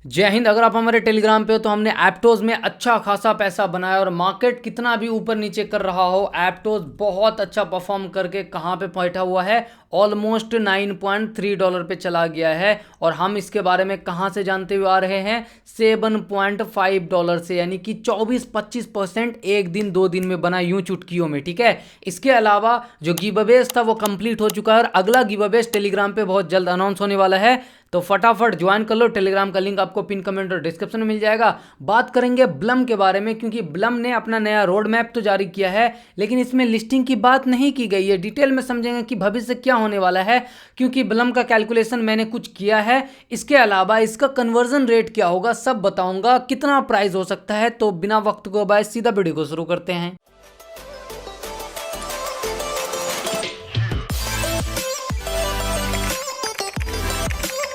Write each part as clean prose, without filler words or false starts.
जय हिंद। अगर आप हमारे टेलीग्राम पे हो तो हमने एप्टोज में अच्छा खासा पैसा बनाया और मार्केट कितना भी ऊपर नीचे कर रहा हो, एप्टोज बहुत अच्छा परफॉर्म करके कहाँ पे बैठा हुआ है, ऑलमोस्ट $9.3 पे चला गया है। और हम इसके बारे में कहाँ से जानते हुए आ रहे हैं, $7.5 से, यानी कि 24-25% एक दिन 2 दिन में बना, यूं चुटकियों में। ठीक है, इसके अलावा जो गिव अवेज था वो कंप्लीट हो चुका है और अगला गिव अवेज टेलीग्राम पे बहुत जल्द अनाउंस होने वाला है, तो फटाफट ज्वाइन कर लो। टेलीग्राम का लिंक आपको पिन कमेंट और डिस्क्रिप्शन में मिल जाएगा। बात करेंगे ब्लम के बारे में, क्योंकि ब्लम ने अपना नया रोड मैप तो जारी किया है, लेकिन इसमें लिस्टिंग की बात नहीं की गई है। डिटेल में समझेंगे कि भविष्य क्या होने वाला है, क्योंकि ब्लम का कैलकुलेशन मैंने कुछ किया है। इसके अलावा इसका कन्वर्जन रेट क्या होगा सब बताऊंगा, कितना प्राइस हो सकता है। तो बिना वक्त को बाय सीधा वीडियो को शुरू करते हैं।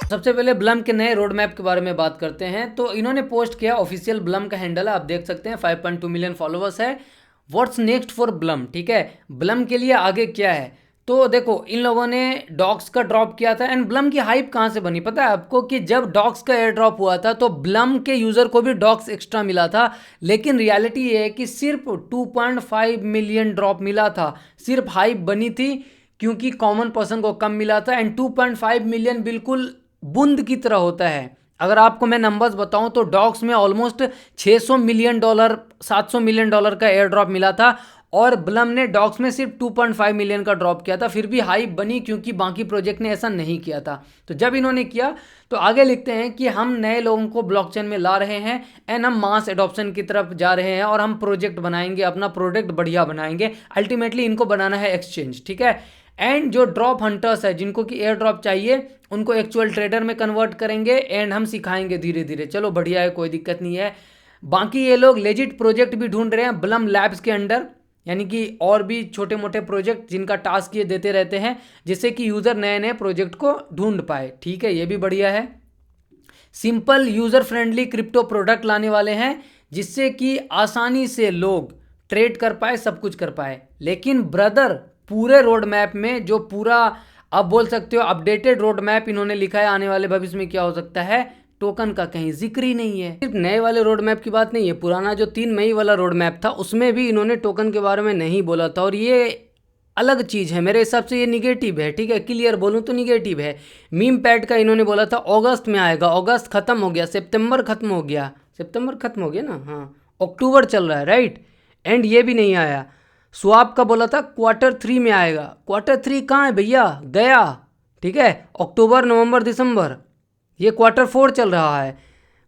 सबसे पहले ब्लम के नए रोड मैप के बारे में बात करते हैं। तो इन्होंने पोस्ट किया, ऑफिशियल ब्लम का हैंडल है, आप देख सकते हैं, 5.2 मिलियन फॉलोअर्स है। व्हाट्स नेक्स्ट फॉर ब्लम, ठीक है, ब्लम के लिए आगे क्या है। तो देखो, इन लोगों ने डॉक्स का ड्रॉप किया था। एंड ब्लम की हाइप कहाँ से बनी पता है आपको, कि जब डॉक्स का एयर ड्रॉप हुआ था तो ब्लम के यूजर को भी डॉक्स एक्स्ट्रा मिला था, लेकिन रियलिटी ये है कि सिर्फ 2.5 मिलियन ड्रॉप मिला था। सिर्फ हाइप बनी थी क्योंकि कॉमन पर्सन को कम मिला था। एंड 2.5 मिलियन बिल्कुल बूंद की तरह होता है। अगर आपको मैं नंबर्स बताऊं तो डॉक्स में ऑलमोस्ट $600 मिलियन, $700 मिलियन का एयर ड्रॉप मिला था, और ब्लम ने डॉक्स में सिर्फ 2.5 मिलियन का ड्रॉप किया था। फिर भी हाइप बनी क्योंकि बाकी प्रोजेक्ट ने ऐसा नहीं किया था। तो जब इन्होंने किया तो आगे लिखते हैं कि हम नए लोगों को ब्लॉकचेन में ला रहे हैं एंड हम मास एडॉप्शन की तरफ जा रहे हैं, और हम प्रोजेक्ट बनाएंगे, अपना प्रोडक्ट बढ़िया बनाएंगे। अल्टीमेटली इनको बनाना है एक्सचेंज, ठीक है। एंड जो ड्रॉप हंटर्स है, जिनको कि एयर ड्रॉप चाहिए, उनको एक्चुअल ट्रेडर में कन्वर्ट करेंगे एंड हम सिखाएंगे धीरे धीरे। चलो बढ़िया है, कोई दिक्कत नहीं है। बाकी ये लोग लेजिट प्रोजेक्ट भी ढूंढ रहे हैं ब्लम लैब्स के अंडर, यानी कि और भी छोटे मोटे प्रोजेक्ट जिनका टास्क ये देते रहते हैं, जिससे कि यूज़र नए नए प्रोजेक्ट को ढूंढ पाए। ठीक है, ये भी बढ़िया है। Simple user friendly crypto product लाने वाले हैं, जिससे कि आसानी से लोग ट्रेड कर पाए, सब कुछ कर पाए। लेकिन ब्रदर, पूरे रोड मैप में जो पूरा आप बोल सकते हो अपडेटेड रोड मैप इन्होंने लिखा है, आने वाले भविष्य में क्या हो सकता है, टोकन का कहीं जिक्र ही नहीं है। सिर्फ नए वाले रोड मैप की बात नहीं है, पुराना जो 3 मई वाला रोड मैप था उसमें भी इन्होंने टोकन के बारे में नहीं बोला था, और ये अलग चीज़ है मेरे हिसाब से। ये निगेटिव है, ठीक है, क्लियर बोलूँ तो निगेटिव है। मीम पैड का इन्होंने बोला था अगस्त में आएगा, अगस्त खत्म हो गया, सितंबर खत्म हो गया, सितंबर खत्म हो गया ना, हाँ, अक्टूबर चल रहा है, राइट। एंड ये भी नहीं आया। स्वाप का बोला था Q3 में आएगा, Q3 कहाँ है भैया, गया, ठीक है। अक्टूबर नवंबर दिसंबर, ये Q4 चल रहा है।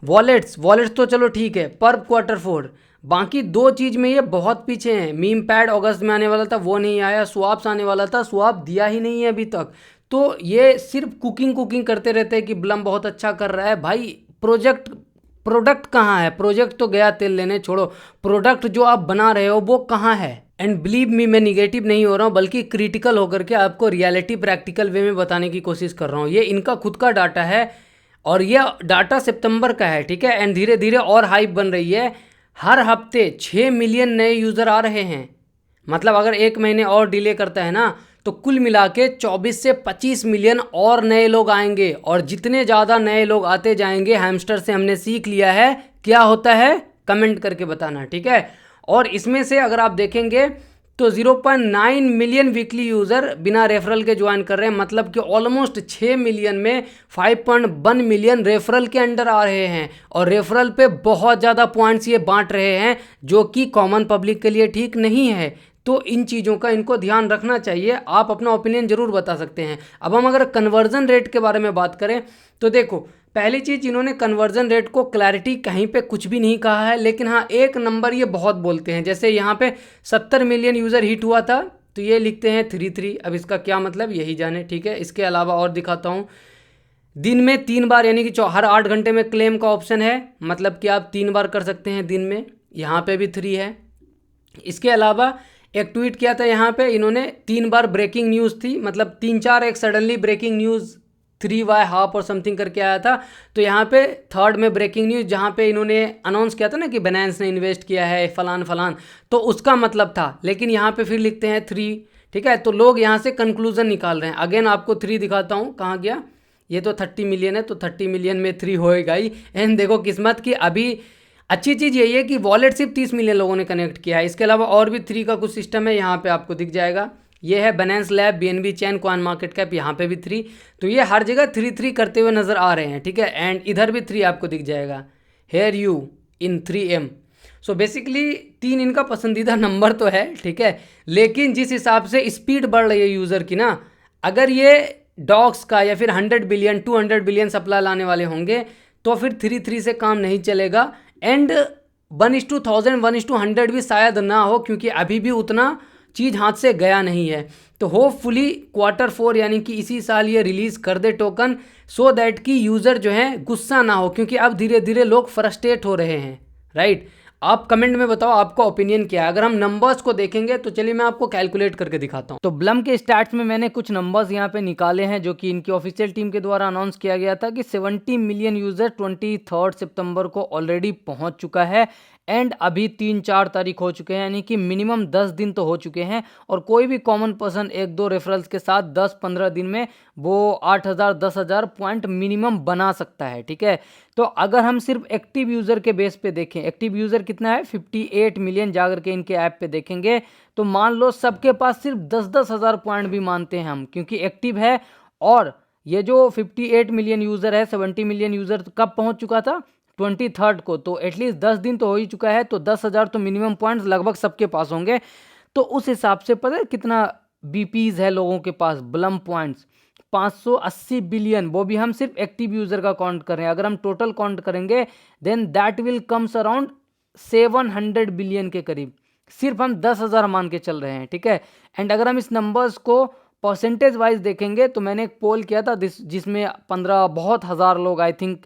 वॉलेट्स तो चलो ठीक है, पर Q4 बाकी 2 चीज़ में ये बहुत पीछे हैं। मीम पैड अगस्त में आने वाला था, वो नहीं आया। स्वाप्स आने वाला था, स्वाप दिया ही नहीं है अभी तक। तो ये सिर्फ कुकिंग करते रहते हैं कि ब्लम बहुत अच्छा कर रहा है। भाई प्रोडक्ट कहाँ है? प्रोजेक्ट तो गया तेल लेने, छोड़ो, प्रोडक्ट जो आप बना रहे हो वो कहाँ है? एंड बिलीव मी, मैं निगेटिव नहीं हो रहा हूँ, बल्कि क्रिटिकल होकर के आपको रियलिटी प्रैक्टिकल वे में बताने की कोशिश कर रहा हूँ। ये इनका खुद का डाटा है, और ये डाटा सितंबर का है, ठीक है। एंड धीरे धीरे और हाइप बन रही है। हर हफ्ते 6 मिलियन नए यूज़र आ रहे हैं। मतलब अगर 1 महीने और डिले करता है ना, तो कुल मिला के 24 से 25 मिलियन और नए लोग आएंगे। और जितने ज़्यादा नए लोग आते जाएंगे, हैमस्टर से हमने सीख लिया है क्या होता है, कमेंट करके बताना, ठीक है। और इसमें से अगर आप देखेंगे तो 0.9 मिलियन वीकली यूज़र बिना रेफरल के ज्वाइन कर रहे हैं। मतलब कि ऑलमोस्ट 6 मिलियन में 5.1 मिलियन रेफरल के अंडर आ रहे हैं, और रेफरल पे बहुत ज़्यादा पॉइंट्स ये बांट रहे हैं, जो कि कॉमन पब्लिक के लिए ठीक नहीं है। तो इन चीज़ों का इनको ध्यान रखना चाहिए। आप अपना ओपिनियन ज़रूर बता सकते हैं। अब हम अगर कन्वर्जन रेट के बारे में बात करें तो देखो, पहली चीज़, इन्होंने कन्वर्जन रेट को क्लैरिटी कहीं पे कुछ भी नहीं कहा है, लेकिन हाँ एक नंबर ये बहुत बोलते हैं। जैसे यहाँ पे 70 मिलियन यूज़र हिट हुआ था, तो ये लिखते हैं 33। अब इसका क्या मतलब, यही जाने, ठीक है। इसके अलावा और दिखाता हूँ, दिन में 3 बार, यानी कि हर 8 घंटे में क्लेम का ऑप्शन है, मतलब कि आप 3 बार कर सकते हैं दिन में। यहाँ पे भी 3 है। इसके अलावा एक ट्वीट किया था यहाँ पे इन्होंने, 3 बार ब्रेकिंग न्यूज़ थी, मतलब 3-4 एक सडनली ब्रेकिंग न्यूज़ 3/2 और समथिंग करके आया था। तो यहाँ पे 3rd में ब्रेकिंग न्यूज़, जहाँ पे इन्होंने अनाउंस किया था ना कि बाइनेंस ने इन्वेस्ट किया है फलान, तो उसका मतलब था। लेकिन यहाँ पे फिर लिखते हैं 3, ठीक है। तो लोग यहाँ से कंक्लूजन निकाल रहे हैं। अगेन आपको 3 दिखाता हूँ, कहाँ गया, ये तो 30 मिलियन है, तो 30 मिलियन में 3 होएगा ही। एंड देखो किस्मत की अभी अच्छी चीज़ यही है कि वॉलेट सिर्फ 30 मिलियन लोगों ने कनेक्ट किया है। इसके अलावा और भी 3 का कुछ सिस्टम है, यहाँ पे आपको दिख जाएगा। ये है बाइनेंस लैब, BNB चैन, कॉइन मार्केट कैप, यहाँ पे भी 3। तो ये हर जगह 3 करते हुए नज़र आ रहे हैं, ठीक है। एंड इधर भी 3 आपको दिख जाएगा, here you in 3M। So basically 3 इनका पसंदीदा नंबर तो है, ठीक है। लेकिन जिस हिसाब से स्पीड बढ़ रही है यूज़र की ना, अगर ये डॉक्स का या फिर 100 बिलियन 200 बिलियन सप्लाई लाने वाले होंगे तो फिर 3 से काम नहीं चलेगा। एंड 1:1000 1:100 भी शायद ना हो, क्योंकि अभी भी उतना चीज़ हाथ से गया नहीं है। तो होपफुली Q4 यानी कि इसी साल ये रिलीज़ कर दे टोकन, सो दैट कि यूज़र जो है गुस्सा ना हो, क्योंकि अब धीरे धीरे लोग फ्रस्ट्रेट हो रहे हैं, राइट। आप कमेंट में बताओ आपका ओपिनियन क्या है। अगर हम नंबर्स को देखेंगे तो चलिए मैं आपको कैलकुलेट करके दिखाता हूँ। तो ब्लम के स्टैट्स में मैंने कुछ नंबर्स यहाँ पे निकाले हैं जो कि इनकी ऑफिशियल टीम के द्वारा अनाउंस किया गया था कि 70 मिलियन यूजर 23 सितंबर को ऑलरेडी पहुंच चुका है। एंड अभी 3-4 तारीख हो चुके हैं, यानी कि मिनिमम 10 दिन तो हो चुके हैं। और कोई भी कॉमन पर्सन 1-2 रेफरल्स के साथ 10-15 दिन में वो 8,000 10,000 पॉइंट मिनिमम बना सकता है, ठीक है। तो अगर हम सिर्फ एक्टिव यूज़र के बेस पे देखें, एक्टिव यूज़र कितना है 58 मिलियन, जाकर के इनके ऐप पे देखेंगे तो मान लो सबके पास सिर्फ 10-10 हज़ार पॉइंट भी मानते हैं हम, क्योंकि एक्टिव है। और ये जो 58 मिलियन यूज़र है, 70 मिलियन यूज़र कब पहुंच चुका था 23 को, तो एटलीस्ट 10 दिन तो हो ही चुका है। तो 10,000 तो मिनिमम पॉइंट्स लगभग सबके पास होंगे। तो उस हिसाब से पता है कितना बीपीज है लोगों के पास, ब्लम पॉइंट्स 580 बिलियन, वो भी हम सिर्फ एक्टिव यूज़र का काउंट कर रहे हैं। अगर हम टोटल काउंट करेंगे then that will comes around 700 billion के करीब, सिर्फ हम 10,000 मान के चल रहे हैं, ठीक है। एंड अगर हम इस नंबर्स को परसेंटेज वाइज देखेंगे तो मैंने एक पोल किया था जिसमें 15 बहुत हज़ार लोग आई थिंक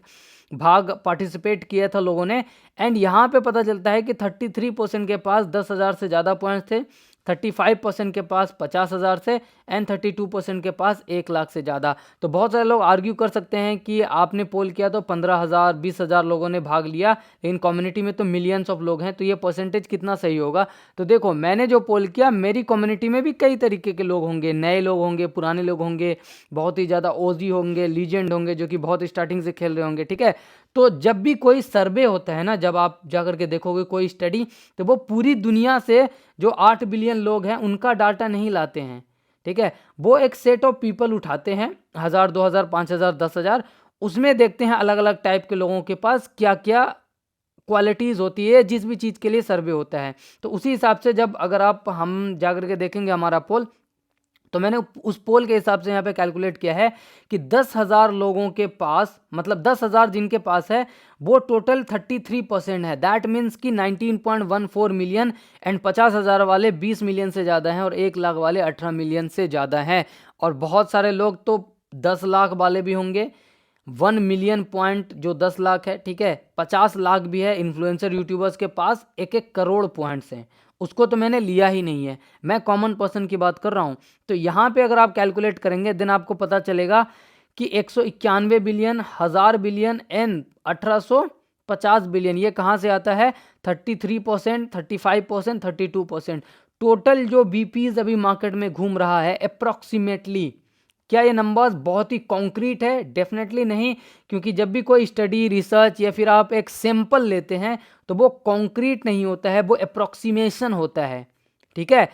भाग पार्टिसिपेट किया था लोगों ने। एंड यहाँ पे पता चलता है कि 33% के पास 10,000 से ज़्यादा पॉइंट्स थे, 35% के पास 50,000 से, एंड 32% के पास 1 लाख से ज़्यादा। तो बहुत सारे लोग आर्ग्यू कर सकते हैं कि आपने पोल किया तो 15,000 20,000 लोगों ने भाग लिया, लेकिन कम्युनिटी में तो मिलियंस ऑफ लोग हैं, तो ये परसेंटेज कितना सही होगा। तो देखो मैंने जो पोल किया, मेरी कम्युनिटी में भी कई तरीके के लोग होंगे, नए लोग होंगे, पुराने लोग होंगे, बहुत ही ज़्यादा ओजी होंगे, लीजेंड होंगे जो कि बहुत स्टार्टिंग से खेल रहे होंगे, ठीक है। तो जब भी कोई सर्वे होता है ना, जब आप जाकर के देखोगे कोई स्टडी, तो वो पूरी दुनिया से जो 8 बिलियन लोग हैं उनका डाटा नहीं लाते हैं, ठीक है। वो एक सेट ऑफ पीपल उठाते हैं, 1,000 2,000 5,000 10,000, उसमें देखते हैं अलग अलग टाइप के लोगों के पास क्या क्या क्वालिटीज़ होती है जिस भी चीज़ के लिए सर्वे होता है। तो उसी हिसाब से जब अगर आप हम जाकर के देखेंगे हमारा पोल, तो मैंने उस पोल के हिसाब से यहाँ पे कैलकुलेट किया है कि 10,000 लोगों के पास, मतलब 10,000 जिनके पास है वो टोटल 33% है। दैट मीन्स कि 19.14 मिलियन। एंड 50,000 वाले 20 मिलियन से ज़्यादा हैं और 1 लाख वाले 18 मिलियन से ज़्यादा हैं। और बहुत सारे लोग तो 10 लाख वाले भी होंगे, 1 मिलियन पॉइंट जो 10 लाख है, ठीक है। 50 लाख भी है इन्फ्लुएंसर यूट्यूबर्स के पास, 1-1 करोड़ पॉइंट्स हैं। उसको तो मैंने लिया ही नहीं है, मैं कॉमन पर्सन की बात कर रहा हूँ। तो यहाँ पे अगर आप कैलकुलेट करेंगे देन आपको पता चलेगा कि 191 बिलियन, 1000 बिलियन एंड 1850 बिलियन, ये कहाँ से आता है 33%, 35%, 32%। टोटल जो बीपीज अभी मार्केट में घूम रहा है अप्रॉक्सीमेटली, क्या ये नंबर्स बहुत ही कॉन्क्रीट है? डेफिनेटली नहीं, क्योंकि जब भी कोई स्टडी रिसर्च या फिर आप एक सैंपल लेते हैं तो वो कॉन्क्रीट नहीं होता है, वो अप्रॉक्सीमेशन होता है, ठीक है।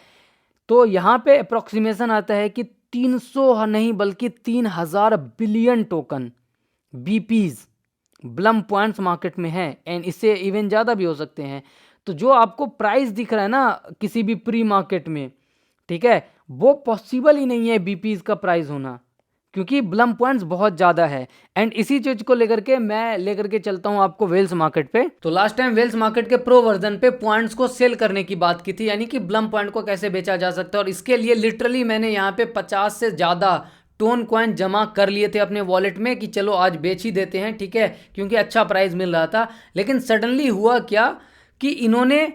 तो यहाँ पे अप्रॉक्सीमेशन आता है कि 300 नहीं बल्कि 3,000 billion token BPs Blum points market में है, एंड इससे इवन ज़्यादा भी हो सकते हैं। तो जो आपको प्राइस दिख रहा है ना किसी भी प्री मार्केट में, ठीक है, वो पॉसिबल ही नहीं है बीपीज का प्राइस होना, क्योंकि ब्लम पॉइंट्स बहुत ज़्यादा है। एंड इसी चीज़ को लेकर के मैं लेकर के चलता हूँ आपको वेल्स मार्केट पे। तो लास्ट टाइम वेल्स मार्केट के प्रो वर्जन पे पॉइंट्स को सेल करने की बात की थी, यानी कि ब्लम पॉइंट को कैसे बेचा जा सकता है। और इसके लिए लिटरली मैंने यहाँ पे 50 से ज़्यादा टोन कॉइन जमा कर लिए थे अपने वॉलेट में कि चलो आज बेच ही देते हैं, ठीक है, क्योंकि अच्छा प्राइस मिल रहा था। लेकिन सडनली हुआ क्या कि इन्होंने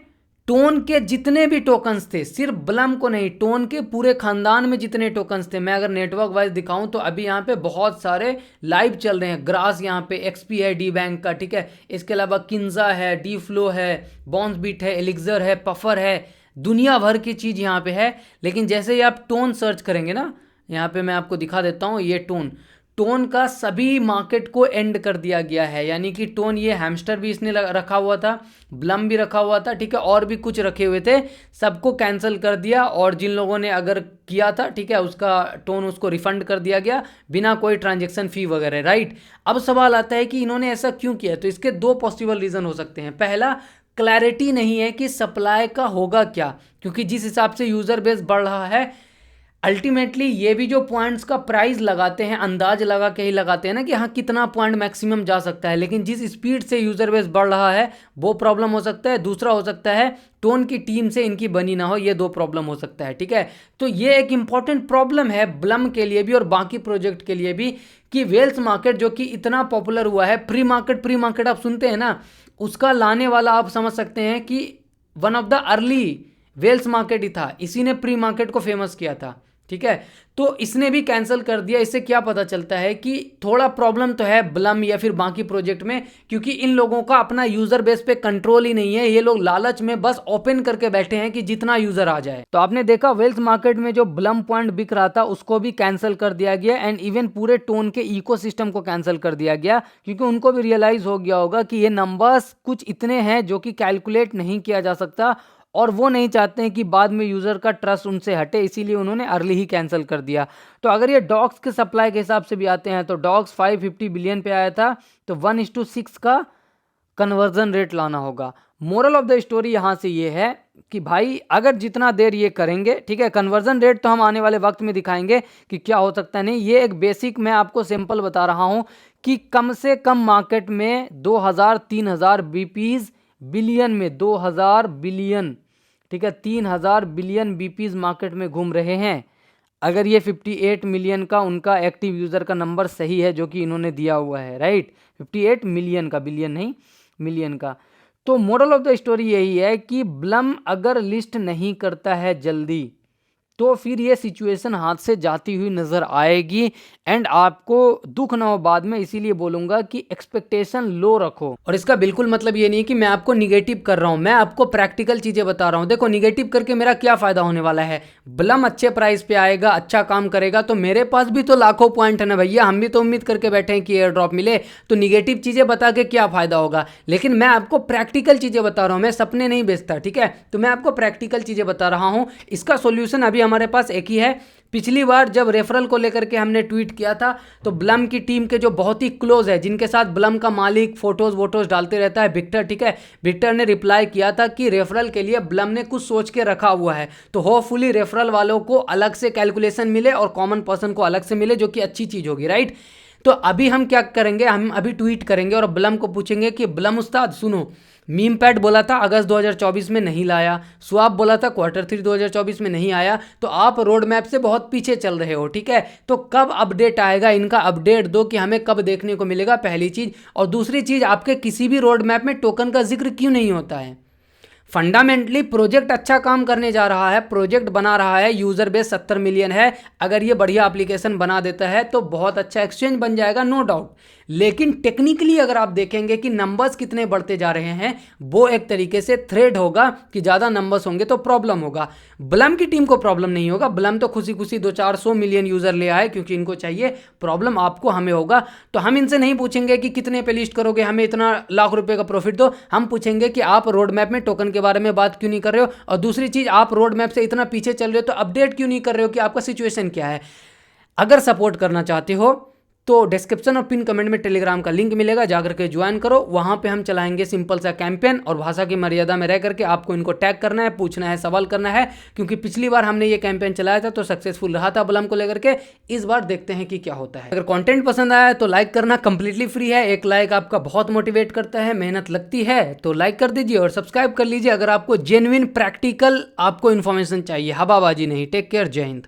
टोन के जितने भी टोकन्स थे, सिर्फ ब्लम को नहीं, टोन के पूरे खानदान में जितने टोकन्स थे, मैं अगर नेटवर्क वाइज दिखाऊं तो अभी यहाँ पे बहुत सारे लाइव चल रहे हैं। ग्रास यहाँ पे, XP है डी बैंक का, ठीक है, इसके अलावा किंजा है, डी फ्लो है, बॉन्स बीट है, एलिक्जर है, पफर है, दुनिया भर की चीज़ यहाँ पे है। लेकिन जैसे ही आप टोन सर्च करेंगे ना, यहाँ पे मैं आपको दिखा देता हूँ, ये टोन टोन का सभी मार्केट को एंड कर दिया गया है, यानी कि टोन, ये हैमस्टर भी इसने रखा हुआ था, ब्लम भी रखा हुआ था, ठीक है, और भी कुछ रखे हुए थे, सबको कैंसिल कर दिया। और जिन लोगों ने अगर किया था, ठीक है, उसका टोन उसको रिफंड कर दिया गया बिना कोई ट्रांजेक्शन फी वगैरह, राइट। अब सवाल आता है कि इन्होंने ऐसा क्यों किया, तो इसके दो पॉसिबल रीज़न हो सकते हैं। पहला, क्लैरिटी नहीं है कि सप्लाई का होगा क्या, क्योंकि जिस हिसाब से यूज़र बेस बढ़ रहा है, अल्टीमेटली ये भी जो पॉइंट्स का प्राइस लगाते हैं, अंदाज लगा के ही लगाते हैं ना कि हाँ कितना पॉइंट मैक्सिमम जा सकता है, लेकिन जिस स्पीड से यूज़र बेस बढ़ रहा है वो प्रॉब्लम हो सकता है। दूसरा हो सकता है टोन की टीम से इनकी बनी ना हो, ये दो प्रॉब्लम हो सकता है, ठीक है। तो ये एक इंपॉर्टेंट प्रॉब्लम है ब्लम के लिए भी और बाकी प्रोजेक्ट के लिए भी, कि वेल्स मार्केट जो कि इतना पॉपुलर हुआ है, प्री मार्केट आप सुनते हैं ना, उसका लाने वाला आप समझ सकते हैं कि one of the early wells market ही था, इसी ने प्री मार्केट को फेमस किया था, ठीक है। तो इसने भी कैंसिल कर दिया। इससे क्या पता चलता है कि थोड़ा प्रॉब्लम तो है ब्लम या फिर बाकी प्रोजेक्ट में, क्योंकि इन लोगों का अपना यूजर बेस पे कंट्रोल ही नहीं है। ये लोग लालच में बस ओपन करके बैठे हैं कि जितना यूजर आ जाए। तो आपने देखा वेल्स मार्केट में जो ब्लम पॉइंट बिक रहा था उसको भी कैंसिल कर दिया गया, एंड इवन पूरे टोन के इकोसिस्टम को कैंसिल कर दिया गया, क्योंकि उनको भी रियलाइज हो गया होगा कि ये नंबर्स कुछ इतने हैं जो कि कैलकुलेट नहीं किया जा सकता, और वो नहीं चाहते हैं कि बाद में यूज़र का ट्रस्ट उनसे हटे, इसीलिए उन्होंने अर्ली ही कैंसिल कर दिया। तो अगर ये डॉग्स के सप्लाई के हिसाब से भी आते हैं तो डॉग्स 550 बिलियन पे आया था, तो 1:6 का कन्वर्जन रेट लाना होगा। मोरल ऑफ द स्टोरी यहाँ से ये है कि भाई अगर जितना देर ये करेंगे, ठीक है, कन्वर्जन रेट तो हम आने वाले वक्त में दिखाएंगे कि क्या हो सकता है। नहीं, ये एक बेसिक मैं आपको सिंपल बता रहा हूँ कि कम से कम मार्केट में 2000-3000 बीपीज बिलियन में 2000 बिलियन, ठीक है, 3000 बिलियन बीपीज मार्केट में घूम रहे हैं। अगर ये 58 मिलियन का उनका एक्टिव यूज़र का नंबर सही है जो कि इन्होंने दिया हुआ है, राइट, 58 मिलियन का, बिलियन नहीं मिलियन का। तो मोरल ऑफ द स्टोरी यही है कि ब्लम अगर लिस्ट नहीं करता है जल्दी तो फिर ये सिचुएशन हाथ से जाती हुई नज़र आएगी, एंड आपको दुख ना हो बाद में। इसीलिए बोलूँगा कि एक्सपेक्टेशन लो रखो। और इसका बिल्कुल मतलब ये नहीं कि मैं आपको निगेटिव कर रहा हूँ, मैं आपको प्रैक्टिकल चीज़ें बता रहा हूँ। देखो, निगेटिव करके मेरा क्या फ़ायदा होने वाला है, ब्लम अच्छे प्राइस पे आएगा, अच्छा काम करेगा, तो मेरे पास भी तो लाखों पॉइंट है ना भैया, हम भी तो उम्मीद करके बैठे हैं कि एयर ड्रॉप मिले। तो निगेटिव चीज़ें बता के क्या फ़ायदा होगा, लेकिन मैं आपको प्रैक्टिकल चीज़ें बता रहा हूँ, मैं सपने नहीं बेचता, ठीक है। तो मैं आपको प्रैक्टिकल चीज़ें बता रहा हूँ। इसका सोल्यूशन अभी हमारे पास एक ही है। पिछली बार जब रेफरल को लेकर के हमने ट्वीट किया था, तो ब्लम की टीम के जो बहुत ही क्लोज है, जिनके साथ ब्लम का मालिक फोटोज डालते रहता है, विक्टर, ठीक है, विक्टर ने रिप्लाई किया था कि रेफरल के लिए ब्लम ने कुछ सोच के रखा हुआ है, तो होपफुली रेफरल वालों को अलग से कैलकुलेशन मिले और कॉमन पर्सन को अलग से मिले, जो कि अच्छी चीज़ होगी, राइट। तो अभी हम क्या करेंगे, हम अभी ट्वीट करेंगे और ब्लम को पूछेंगे कि ब्लम उस्ताद सुनो, मीम पैड बोला था अगस्त 2024 में नहीं लाया, स्वाप बोला था Q3 2024 में नहीं आया, तो आप रोड मैप से बहुत पीछे चल रहे हो, ठीक है। तो कब अपडेट आएगा, इनका अपडेट दो कि हमें कब देखने को मिलेगा, पहली चीज़। और दूसरी चीज़, आपके किसी भी रोड मैप में टोकन का जिक्र क्यों नहीं होता है। फंडामेंटली प्रोजेक्ट अच्छा काम करने जा रहा है, प्रोजेक्ट बना रहा है, यूज़र बेस 70 मिलियन है, अगर ये बढ़िया एप्लीकेशन बना देता है तो बहुत अच्छा एक्सचेंज बन जाएगा, नो डाउट। लेकिन टेक्निकली अगर आप देखेंगे कि नंबर्स कितने बढ़ते जा रहे हैं, वो एक तरीके से थ्रेड होगा कि ज़्यादा नंबर्स होंगे तो प्रॉब्लम होगा। ब्लम की टीम को प्रॉब्लम नहीं होगा, ब्लम तो खुशी खुशी 200-400 मिलियन यूज़र ले आए क्योंकि इनको चाहिए। प्रॉब्लम आपको हमें होगा। तो हम इनसे नहीं पूछेंगे कि कितने पे लिस्ट करोगे, हमें इतना लाख रुपए का प्रॉफिट दो। हम पूछेंगे कि आप रोड मैप में टोकन के बारे में बात क्यों नहीं कर रहे हो, और दूसरी चीज़, आप रोड मैप से इतना पीछे चल रहे हो तो अपडेट क्यों नहीं कर रहे हो कि आपका सिचुएशन क्या है। अगर सपोर्ट करना चाहते हो तो डिस्क्रिप्शन और पिन कमेंट में टेलीग्राम का लिंक मिलेगा, जाकर के ज्वाइन करो। वहाँ पे हम चलाएंगे सिंपल सा कैंपेन, और भाषा की मर्यादा में रह करके आपको इनको टैग करना है, पूछना है, सवाल करना है, क्योंकि पिछली बार हमने ये कैंपेन चलाया था तो सक्सेसफुल रहा था ब्लम को लेकर के। इस बार देखते हैं कि क्या होता है। अगर कंटेंट पसंद आया तो लाइक करना कंप्लीटली फ्री है, एक लाइक आपका बहुत मोटिवेट करता है, मेहनत लगती है तो लाइक कर दीजिए और सब्सक्राइब कर लीजिए अगर आपको जेन्युइन प्रैक्टिकल आपको इन्फॉर्मेशन चाहिए, हवाबाजी नहीं। टेक केयर, जय हिंद।